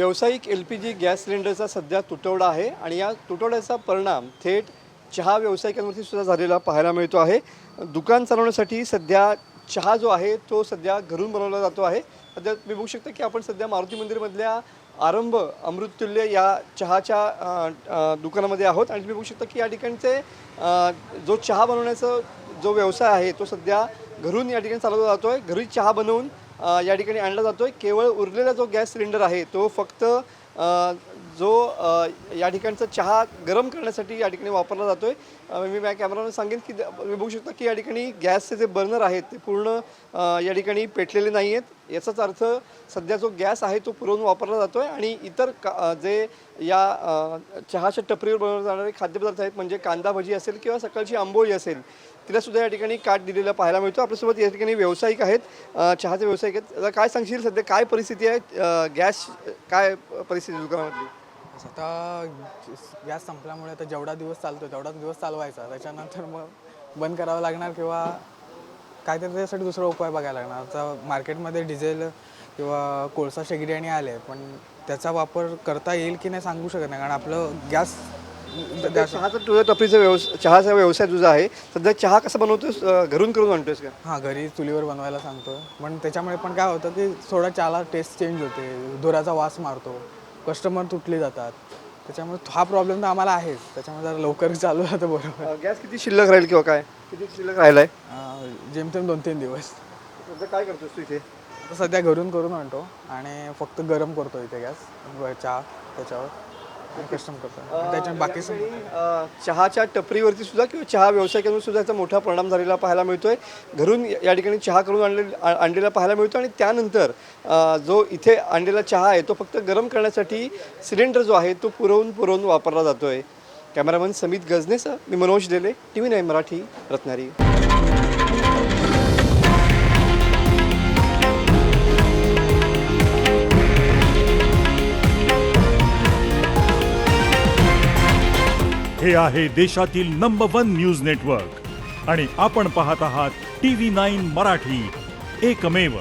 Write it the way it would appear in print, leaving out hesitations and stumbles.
व्यावसायिक LPG gas सिलेंडरचा सध्या तुटवडा आहे आणि या तुटवड्याचा परिणाम थेट चहा व्यावसायिकांवरती सुद्धा झालेला पाहायला मिळतो आहे। दुकान चालवण्यासाठी सध्या चहा जो आहे तो सध्या घरून बनवला जातो आहे। सध्या मी बघू शकतो की आपण सध्या मारुती मंदिरमधल्या आरंभ अमृततुल्य या चहाच्या दुकानामध्ये आहोत आणि तुम्ही बघू शकता की या ठिकाणचे जो चहा बनवण्याचा जो व्यवसाय आहे तो सध्या घरून या ठिकाणी चालवला जातो आहे। घरी चहा बनवून या ठिकाणी आणला जातो आहे। केवळ उरलेला जो गॅस सिलेंडर आहे तो फक्त जो या ठिकाणचा चहा गरम करण्यासाठी या ठिकाणी वापरला जातो आहे। मी माझ्या कॅमेरामॅनला सांगेन की मी बघू शकतो की या ठिकाणी गॅसचे जे बर्नर आहेत ते पूर्ण या ठिकाणी पेटलेले नाही आहेत। याचाच अर्थ सध्या जो गॅस आहे तो पुरवून वापरला जातो आहे आणि इतर जे या चहाच्या टपरीवर बनवले जाणारे खाद्यपदार्थ आहेत म्हणजे कांदा भजी असेल किंवा सकाळची आंबोळी असेल तिलासुद्धा या ठिकाणी काट दिलेला पाहायला मिळतो। आपल्यासोबत या ठिकाणी व्यावसायिक आहेत, चहाचे व्यावसायिक आहेत। आता काय सांगशील सध्या काय परिस्थिती आहे, गॅस काय परिस्थिती दुकानामधली? आता गॅस संपल्यामुळे आता जेवढा दिवस चालतो तेवढाच दिवस चालवायचा, त्याच्यानंतर मग बंद करावं लागणार किंवा काहीतरी त्यासाठी दुसरा उपाय बघायला लागणार। आता मार्केटमध्ये डिझेल किंवा कोळसा शेगडी आले पण त्याचा वापर करता येईल की नाही सांगू शकत नाही, कारण आपलं गॅस चहाचा तुझ्या टपरीचा चहाचा व्यवसाय तुझा आहे। सध्या चहा कसा बनवतोस, घरून करून आणतोस का? हां, घरी चुलीवर बनवायला सांगतो, पण त्याच्यामुळे पण काय होतं की थोडा चहाला टेस्ट चेंज होते, धुराचा वास मारतो, कस्टमर तुटले जातात, त्याच्यामुळे हा प्रॉब्लेम तर आम्हाला आहेच। त्याच्यामुळे जरा लवकर चालू जातं बरोबर। गॅस किती शिल्लक राहील किंवा काय किती शिल्लक राहिला आहे? जेमतेम 2-3 दिवस। सध्या काय करतोस तू इथे? आता सध्या घरून करून आणतो आणि फक्त गरम करतो इथे गॅस चहा, त्याच्यावर कस्टम करतो, त्याच्या बाकी चहाच्या टपरीवरती सुद्धा किंवा चहा व्यावसायिकांवर सुद्धा याचा मोठा परिणाम झालेला पाहायला मिळतोय। घरून या ठिकाणी चहा करून आणलेला पाहायला मिळतो आणि त्यानंतर जो इथे आणलेला चहा आहे तो फक्त गरम करण्यासाठी सिलेंडर जो आहे तो पुरवून वापरला जातोय। कॅमेरामन समित गजनेसह मी मनोज देले, TV9 मराठी, रत्नागिरी। हे आहे देशातील नंबर 1 न्यूज नेटवर्क आणि आपण पाहत आहात TV9 मराठी, एकमेव।